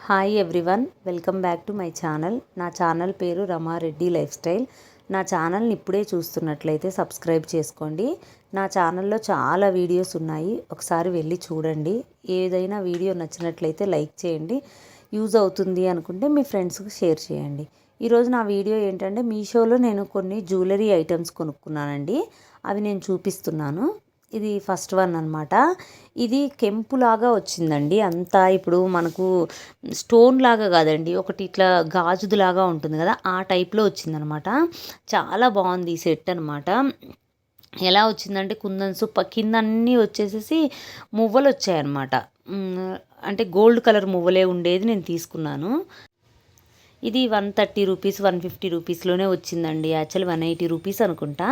Hi everyone, welcome back to my channel. నా channel పేరు Rama Reddy life style. నా ఛానల్ని ఇప్పుడే చూస్తున్నట్లయితే సబ్స్క్రైబ్ చేసుకోండి. నా ఛానల్లో చాలా వీడియోస్ ఉన్నాయి, ఒకసారి వెళ్ళి చూడండి. ఏదైనా వీడియో నచ్చినట్లయితే లైక్ చేయండి, యూజ్ అవుతుంది అనుకుంటే మీ ఫ్రెండ్స్కి షేర్ చేయండి. ఈరోజు నా వీడియో ఏంటంటే, మీషోలో నేను కొన్ని జ్యువెలరీ ఐటమ్స్ కొనుక్కున్నానండి. అవి నేను చూపిస్తున్నాను. ఇది ఫస్ట్ వన్ అనమాట. ఇది కెంపులాగా వచ్చిందండి. అంతా ఇప్పుడు మనకు స్టోన్ లాగా కాదండి, ఒకటి ఇట్లా గాజులాగా ఉంటుంది కదా, ఆ టైప్లో వచ్చిందనమాట. చాలా బాగుంది ఈ సెట్ అనమాట. ఎలా వచ్చిందంటే, కుందన్స్ కింద అన్నీ వచ్చేసేసి మువ్వలు వచ్చాయన్నమాట. అంటే గోల్డ్ కలర్ మువ్వలే ఉండేది నేను తీసుకున్నాను. ఇది 130 రూపీస్ 150 రూపీస్లోనే వచ్చిందండి. యాక్చువల్లీ 180 రూపీస్ అనుకుంటా.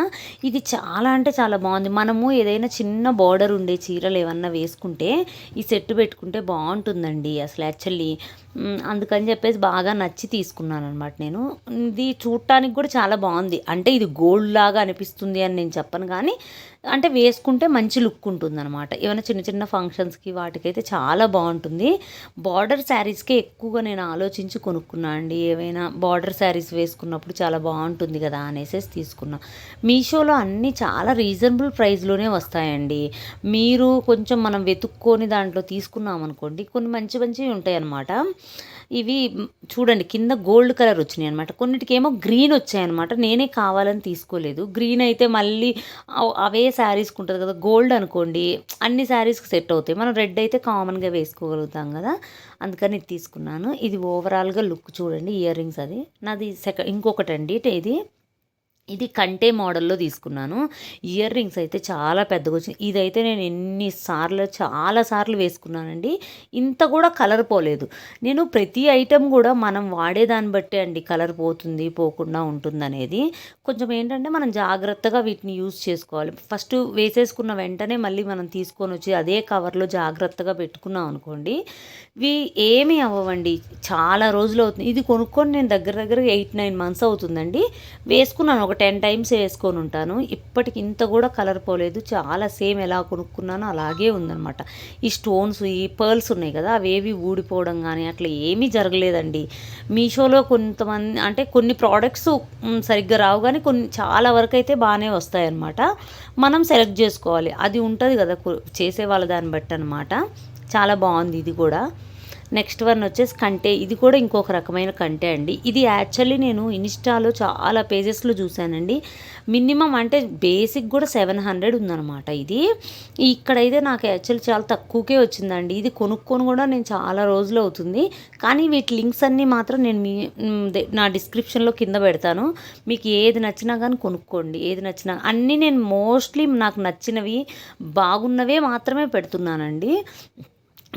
ఇది చాలా అంటే చాలా బాగుంది. మనము ఏదైనా చిన్న బార్డర్ ఉండే చీరలు ఏమన్నా వేసుకుంటే ఈ సెట్ పెట్టుకుంటే బాగుంటుందండి అసలు. యాక్చువల్లీ అందుకని చెప్పేసి బాగా నచ్చి తీసుకున్నాను అనమాట నేను. ఇది చూడటానికి కూడా చాలా బాగుంది. అంటే ఇది గోల్డ్ లాగా అనిపిస్తుంది అని నేను చెప్పను, కానీ అంటే వేసుకుంటే మంచి లుక్ ఉంటుంది అనమాట. ఏమైనా చిన్న చిన్న ఫంక్షన్స్కి వాటికైతే చాలా బాగుంటుంది. బార్డర్ శారీస్కే ఎక్కువగా నేను ఆలోచించి కొనుక్కున్నా అండి. ఏవైనా బార్డర్ శారీస్ వేసుకున్నప్పుడు చాలా బాగుంటుంది కదా అనేసి తీసుకున్నా. మీషోలో అన్నీ చాలా రీజనబుల్ ప్రైస్లోనే వస్తాయండి. మీరు కొంచెం మనం వెతుక్కొని దాంట్లో తీసుకున్నాం అనుకోండి, కొన్ని మంచి మంచివి ఉంటాయి అన్నమాట. ఇవి చూడండి, కింద గోల్డ్ కలర్ వచ్చినాయి అనమాట. కొన్నిటికేమో గ్రీన్ వచ్చాయన్నమాట. నేనే కావాలని తీసుకోలేదు. గ్రీన్ అయితే మళ్ళీ అవే శారీస్కి ఉంటుంది కదా, గోల్డ్ అనుకోండి అన్ని శారీస్కి సెట్ అవుతాయి. మనం రెడ్ అయితే కామన్గా వేసుకోగలుగుతాం కదా, అందుకని ఇది తీసుకున్నాను. ఇది ఓవరాల్గా లుక్ చూడండి. ఇయర్ రింగ్స్ అది నాది ఇంకొకటి అండి. ఇది కంటే మోడల్లో తీసుకున్నాను. ఇయర్ రింగ్స్ అయితే చాలా పెద్దగా వచ్చింది. ఇదైతే నేను చాలాసార్లు వేసుకున్నానండి. ఇంత కూడా కలర్ పోలేదు. నేను ప్రతి ఐటెం కూడా మనం వాడేదాన్ని బట్టే అండి కలర్ పోతుంది పోకుండా ఉంటుంది అనేది. కొంచెం ఏంటంటే మనం జాగ్రత్తగా వీటిని యూజ్ చేసుకోవాలి. ఫస్ట్ వేసేసుకున్న వెంటనే మళ్ళీ మనం తీసుకొని వచ్చి అదే కవర్లో జాగ్రత్తగా పెట్టుకున్నాం అనుకోండి, ఇవి ఏమీ అవ్వండి. చాలా రోజులు అవుతుంది. ఇది కొనుక్కొని నేను దగ్గర 8-9 మంత్స్ అవుతుందండి. వేసుకున్నాను, ఒక 10 టైమ్స్ వేసుకొని ఉంటాను. ఇప్పటికి ఇంత కూడా కలర్ పోలేదు. చాలా సేమ్ ఎలా కొనుక్కున్నానో అలాగే ఉందన్నమాట. ఈ స్టోన్స్, ఈ పర్ల్స్ ఉన్నాయి కదా, అవేవి ఊడిపోవడం కానీ అట్లా ఏమీ జరగలేదండి. మీషోలో కొంతమంది అంటే కొన్ని ప్రోడక్ట్స్ సరిగ్గా రావు, కానీ కొన్ని చాలా వరకు అయితే బాగానే వస్తాయన్నమాట. మనం సెలెక్ట్ చేసుకోవాలి, అది ఉంటుంది కదా చేసే వాళ్ళ దాన్ని బట్టి అనమాట. చాలా బాగుంది ఇది కూడా. నెక్స్ట్ వన్ వచ్చేసి కంటే. ఇది కూడా ఇంకొక రకమైన కంటే అండి. ఇది యాక్చువల్లీ నేను ఇన్స్టాలో చాలా పేజెస్లో చూశానండి. మినిమం అంటే బేసిక్ కూడా 700 ఉందన్నమాట. ఇది ఇక్కడైతే నాకు యాక్చువల్లీ చాలా తక్కువకే వచ్చిందండి. ఇది కొనుక్కొని కూడా నేను చాలా రోజులు అవుతుంది. కానీ వీటి లింక్స్ అన్నీ మాత్రం నేను నా డిస్క్రిప్షన్లో కింద పెడతాను. మీకు ఏది నచ్చినా కానీ కొనుక్కోండి. ఏది నచ్చినా అన్నీ నేను మోస్ట్లీ నాకు నచ్చినవి బాగున్నవే మాత్రమే పెడుతున్నానండి.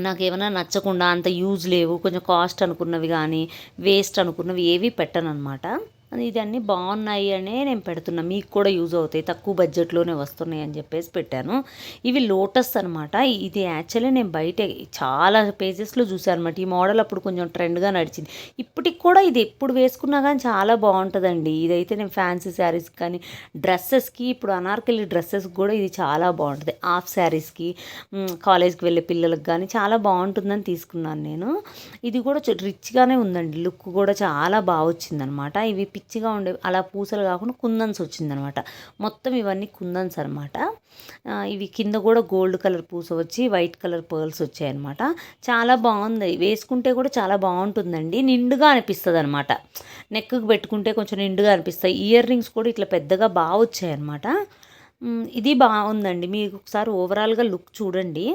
నాకేమైనా నచ్చకుండా అంత యూజ్ లేవు, కొంచెం కాస్ట్ అనుకున్నవి కానీ వేస్ట్ అనుకున్నవి ఏవి పెట్టను అనమాట. ఇది అన్నీ బాగున్నాయి అనే నేను పెడుతున్నా. మీకు కూడా యూజ్ అవుతాయి, తక్కువ బడ్జెట్లోనే వస్తున్నాయి అని చెప్పేసి పెట్టాను. ఇవి లోటస్ అనమాట. ఇది యాక్చువల్లీ నేను బయట చాలా పేజెస్లో చూసాను అనమాట. ఈ మోడల్ అప్పుడు కొంచెం ట్రెండ్గా నడిచింది. ఇప్పటికి కూడా ఇది ఎప్పుడు వేసుకున్నా కానీ చాలా బాగుంటుందండి. ఇదైతే నేను ఫ్యాన్సీ శారీస్ కానీ డ్రెస్సెస్కి, ఇప్పుడు అనార్కలి డ్రెస్సెస్కి కూడా ఇది చాలా బాగుంటుంది. హాఫ్ శారీస్కి, కాలేజ్కి వెళ్ళే పిల్లలకు కానీ చాలా బాగుంటుందని తీసుకున్నాను నేను. ఇది కూడా రిచ్గానే ఉందండి. లుక్ కూడా చాలా బాగా వచ్చిందనమాట. ఇవి పిచ్చిగా ఉండే అలా పూసలు కాకుండా కుందన్స్ వచ్చిందనమాట. మొత్తం ఇవన్నీ కుందన్స్ అనమాట. ఇవి కింద కూడా గోల్డ్ కలర్ పూస వచ్చి వైట్ కలర్ పర్ల్స్ వచ్చాయన్నమాట. చాలా బాగుంది. వేసుకుంటే కూడా చాలా బాగుంటుందండి. నిండుగా అనిపిస్తుంది అనమాట. నెక్కి పెట్టుకుంటే కొంచెం నిండుగా అనిపిస్తాయి. ఇయర్ రింగ్స్ కూడా ఇట్లా పెద్దగా బాగా వచ్చాయన్నమాట. ఇది బాగుందండి. మీకు ఒకసారి ఓవరాల్గా లుక్ చూడండి.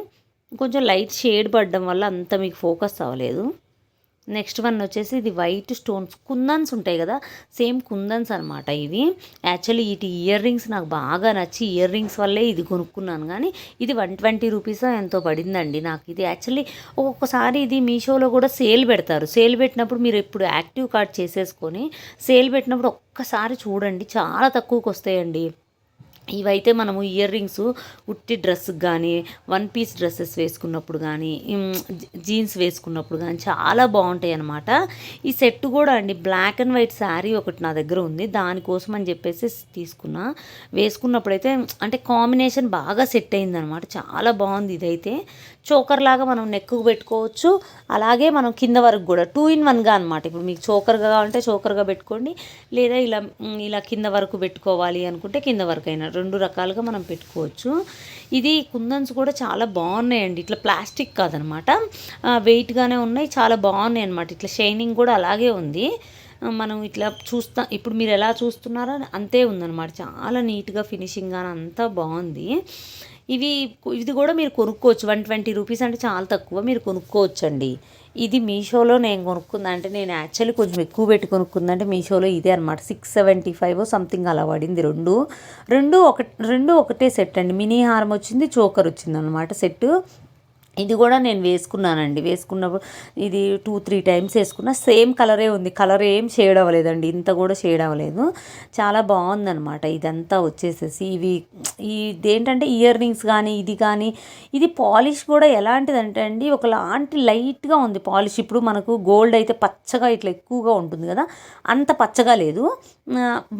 కొంచెం లైట్ షేడ్ పడడం వల్ల అంత మీకు ఫోకస్ అవ్వలేదు. నెక్స్ట్ వన్ వచ్చేసి ఇది వైట్ స్టోన్స్ కుందన్స్ ఉంటాయి కదా, సేమ్ కుందన్స్ అనమాట ఇవి. యాక్చువల్లీ ఇటు ఇయర్ రింగ్స్ నాకు బాగా నచ్చి ఇయర్ రింగ్స్ వల్లే ఇది కొనుక్కున్నాను. కానీ ఇది 120 రూపీస్ ఎంతో పడిందండి నాకు. ఇది యాక్చువల్లీ ఒక్కొక్కసారి ఇది మీషోలో కూడా సేల్ పెడతారు. సేల్ పెట్టినప్పుడు మీరు ఎప్పుడు యాక్టివ్ కార్డ్ చేసేసుకొని సేల్ పెట్టినప్పుడు ఒక్కసారి చూడండి, చాలా తక్కువకి వస్తాయండి. ఇవైతే మనము ఇయర్ రింగ్స్ ఉట్టి డ్రెస్కి కానీ, వన్ పీస్ డ్రెస్సెస్ వేసుకున్నప్పుడు కానీ, జీన్స్ వేసుకున్నప్పుడు కానీ చాలా బాగుంటాయి అన్నమాట. ఈ సెట్ కూడా అండి బ్లాక్ అండ్ వైట్ శారీ ఒకటి నా దగ్గర ఉంది, దానికోసం అని చెప్పేసి తీసుకున్నా. వేసుకున్నప్పుడైతే అంటే కాంబినేషన్ బాగా సెట్ అయిందనమాట, చాలా బాగుంది. ఇదైతే చోకర్ లాగా మనం నెక్కు పెట్టుకోవచ్చు, అలాగే మనం కింద వరకు కూడా 2 in 1గా అనమాట. ఇప్పుడు మీకు చోకర్గా కావాలంటే చోకర్గా పెట్టుకోండి, లేదా ఇలా కింద వరకు పెట్టుకోవాలి అనుకుంటే కింద వరకు అయినా 2 రకాలుగా మనం పెట్టుకోవచ్చు. ఇది కుందన్స్ కూడా చాలా బాగున్నాయండి, ఇట్లా ప్లాస్టిక్ కాదనమాట, వెయిట్గానే ఉన్నాయి, చాలా బాగున్నాయి అనమాట. ఇట్లా షైనింగ్ కూడా అలాగే ఉంది. మనం ఇట్లా ఇప్పుడు మీరు ఎలా చూస్తున్నారో అంతే ఉందన్నమాట, చాలా నీట్గా ఫినిషింగ్ కానీ అంతా బాగుంది. ఇది కూడా మీరు కొనుక్కోవచ్చు, 120 రూపీస్ అంటే చాలా తక్కువ, మీరు కొనుక్కోవచ్చు అండి. ఇది మీషోలో నేను కొనుక్కుందంటే, నేను యాక్చువల్లీ కొంచెం ఎక్కువ పెట్టి కొనుక్కుందంటే మీషోలో ఇదే అనమాట. 675 సంథింగ్ అలా పడింది. రెండు ఒకటే సెట్ అండి. మినీ హారం వచ్చింది, చోకర్ వచ్చింది అనమాట సెట్. ఇది కూడా నేను వేసుకున్నానండి. వేసుకున్నప్పుడు ఇది 2-3 టైమ్స్ వేసుకున్నా, సేమ్ కలరే ఉంది, కలర్ ఏం షేడ్ అవ్వలేదండి, ఇంత కూడా షేడ్ అవ్వలేదు. చాలా బాగుందనమాట. ఇదంతా వచ్చేసేసి ఇదేంటంటే ఇయర్ రింగ్స్ కానీ ఇది పాలిష్ కూడా ఎలాంటిదంటే అండి, ఒకలాంటి లైట్గా ఉంది పాలిష్. ఇప్పుడు మనకు గోల్డ్ అయితే పచ్చగా ఇట్లా ఎక్కువగా ఉంటుంది కదా, అంత పచ్చగా లేదు,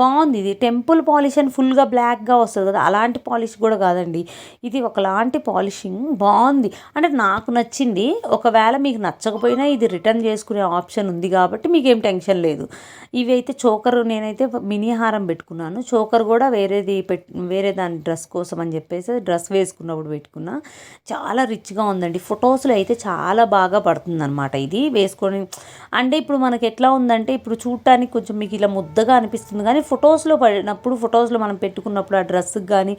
బాగుంది. ఇది టెంపుల్ పాలిష్ అని ఫుల్గా బ్లాక్గా వస్తుంది కదా, అలాంటి పాలిష్ కూడా కాదండి, ఇది ఒకలాంటి పాలిషింగ్ బాగుంది. అంటే నాకు నచ్చింది. ఒకవేళ మీకు నచ్చకపోయినా ఇది రిటర్న్ చేసుకునే ఆప్షన్ ఉంది కాబట్టి మీకేం టెన్షన్ లేదు. ఇవి అయితే చోకర్, నేనైతే మినీ హారం పెట్టుకున్నాను, చోకర్ కూడా వేరే దాని డ్రెస్ కోసం అని చెప్పేసి డ్రెస్ వేసుకున్నప్పుడు పెట్టుకున్నా. చాలా రిచ్గా ఉందండి. ఫొటోస్లో అయితే చాలా బాగా పడుతుంది అనమాట ఇది వేసుకొని. అంటే ఇప్పుడు మనకి ఎట్లా ఉందంటే, ఇప్పుడు చూడటానికి కొంచెం మీకు ఇలా ముద్దగా అనిపిస్తుంది, కానీ ఫొటోస్లో మనం పెట్టుకున్నప్పుడు ఆ డ్రెస్కి కానీ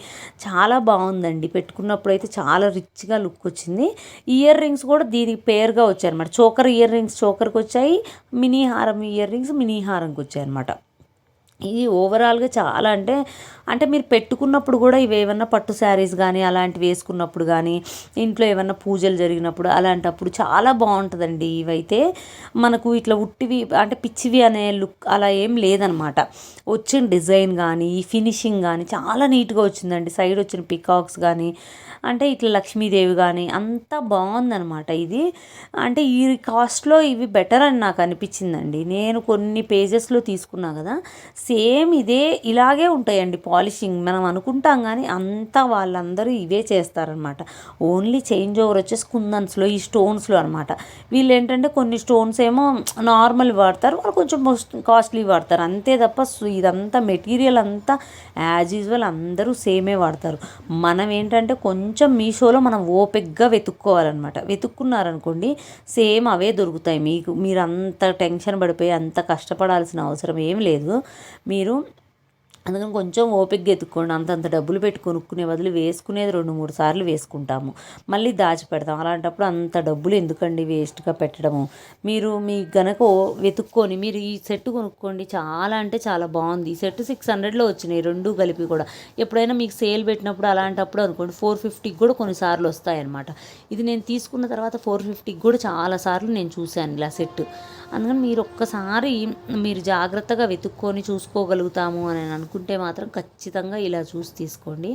చాలా బాగుందండి. పెట్టుకున్నప్పుడు అయితే చాలా రిచ్గా లుక్ వచ్చింది. ఇయర్ రింగ్స్ కూడా దీనికి పేరుగా వచ్చాయి అనమాట. చోకర్ ఇయర్ రింగ్స్ చోకర్కి వచ్చాయి, మినీ హారం ఇయర్ రింగ్స్ మినీ హారంకి వచ్చాయి అనమాట. ఇది ఓవరాల్గా చాలా అంటే మీరు పెట్టుకున్నప్పుడు కూడా ఇవేమన్నా పట్టు శారీస్ కానీ అలాంటివి వేసుకున్నప్పుడు కానీ, ఇంట్లో ఏమన్నా పూజలు జరిగినప్పుడు అలాంటప్పుడు చాలా బాగుంటుందండి. ఇవైతే మనకు ఇట్లా ఉట్టివి అంటే పిచ్చివి అనే లుక్ అలా ఏం లేదనమాట. వచ్చిన డిజైన్ కానీ ఈ ఫినిషింగ్ కానీ చాలా నీట్గా వచ్చిందండి. సైడ్ వచ్చిన పికాక్స్ కానీ, అంటే ఇట్లా లక్ష్మీదేవి కానీ అంతా బాగుందనమాట. ఇది అంటే ఈ కాస్ట్లో ఇవి బెటర్ అని నాకు అనిపించిందండి. నేను కొన్ని పేజెస్లో తీసుకున్నా కదా, సేమ్ ఇలాగే ఉంటాయండి పాలిషింగ్. మనం అనుకుంటాం కానీ అంతా వాళ్ళందరూ ఇవే చేస్తారనమాట. ఓన్లీ చేంజ్ ఓవర్ వచ్చేసి కుందన్స్లో ఈ స్టోన్స్లో అనమాట. వీళ్ళు ఏంటంటే కొన్ని స్టోన్స్ ఏమో నార్మల్ వాడతారు, వాళ్ళు కొంచెం కాస్ట్లీ వాడతారు, అంతే తప్ప ఇదంతా మెటీరియల్ అంతా యాజ్ యూజువల్ అందరూ సేమే వాడతారు. మనం ఏంటంటే కొంచెం మీషోలో మనం ఓపిక్గా వెతుక్కోవాలన్నమాట. వెతుక్కున్నారనుకోండి సేమ్ అవే దొరుకుతాయి మీకు. మీరు అంత టెన్షన్ పడిపోయి అంత కష్టపడాల్సిన అవసరం ఏం లేదు. మీరు అందుకని కొంచెం ఓపికగా ఎత్తుక్కోండి. అంతంత డబ్బులు పెట్టి కొనుక్కునే బదులు వేసుకునేది 2-3 సార్లు వేసుకుంటాము, మళ్ళీ దాచిపెడతాం. అలాంటప్పుడు అంత డబ్బులు ఎందుకండి వేస్ట్గా పెట్టడము. మీరు మీ గనక వెతుక్కొని మీరు ఈ సెట్ కొనుక్కోండి, చాలా అంటే చాలా బాగుంది. ఈ సెట్ 600లో వచ్చినాయి రెండు కలిపి కూడా. ఎప్పుడైనా మీకు సేల్ పెట్టినప్పుడు అలాంటప్పుడు అనుకోండి 450కి కూడా కొన్నిసార్లు వస్తాయన్నమాట. ఇది నేను తీసుకున్న తర్వాత 450కి కూడా చాలాసార్లు నేను చూశాను ఇలా సెట్. అందుకని మీరు ఒక్కసారి మీరు జాగ్రత్తగా వెతుక్కొని చూసుకోగలుగుతాము అని అనుకుంటే మాత్రం ఖచ్చితంగా ఇలా చూసి తీసుకోండి.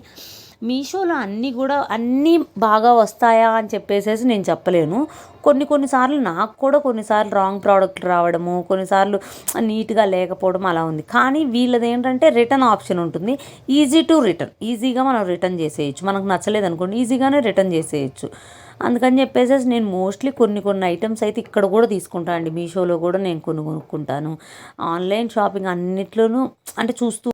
మీషోలో అన్నీ బాగా వస్తాయా అని చెప్పేసి నేను చెప్పలేను. కొన్నిసార్లు నాకు కూడా కొన్నిసార్లు రాంగ్ ప్రోడక్ట్ రావడము, కొన్నిసార్లు నీట్గా లేకపోవడం అలా ఉంది. కానీ వీళ్ళది ఏంటంటే రిటర్న్ ఆప్షన్ ఉంటుంది, ఈజీ టు రిటర్న్, ఈజీగా మనం రిటర్న్ చేసేయచ్చు. మనకు నచ్చలేదు అనుకోండి ఈజీగానే రిటర్న్ చేసేయచ్చు. అందుకని చెప్పేసి నేను మోస్ట్లీ కొన్ని ఐటమ్స్ అయితే ఇక్కడ కూడా తీసుకుంటాను అండి. మీషోలో కూడా నేను కొనుక్కుంటాను. ఆన్లైన్ షాపింగ్ అన్నిట్లోనూ అంటే చూస్తూ